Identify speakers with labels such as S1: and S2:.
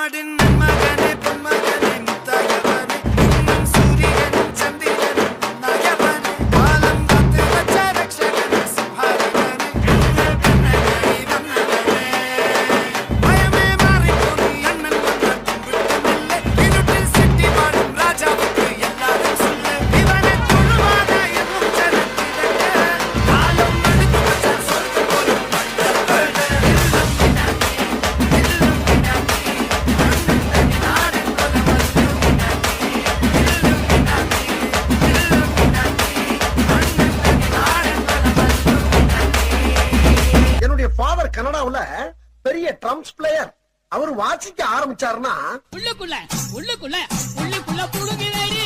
S1: நாடின் மகனே பொன்மகனே முத்தாயவனே இன்னும் சூரியன் சந்திரன் நாயவனே காலம் காத்து வச்ச ரட்சகனே சுஹாரகனே கண்ணனை வந்தவனே பயமே மாறி போனி அண்ணன் வந்தாட்டும் விட்டமில்லை இருட்டில் சிட்டி வாழும் ராஜாவுக்கு எல்லாரும் சொல்ல இவனை தொழுவாத என்னும் ஜனத்திரக்க காலம் நடுப்பு வச்ச சொர்க்கம் போலும்
S2: என்னுடைய ஃபாதர் கனடாவுல பெரிய ட்ரம்ஸ் பிளேயர். அவர் வாசிக்க ஆரம்பிச்சாருன்னா
S3: உள்ளுக்குள்ள உள்ளுக்குள்ள உள்ளுக்குள்ள புழுகிறேடி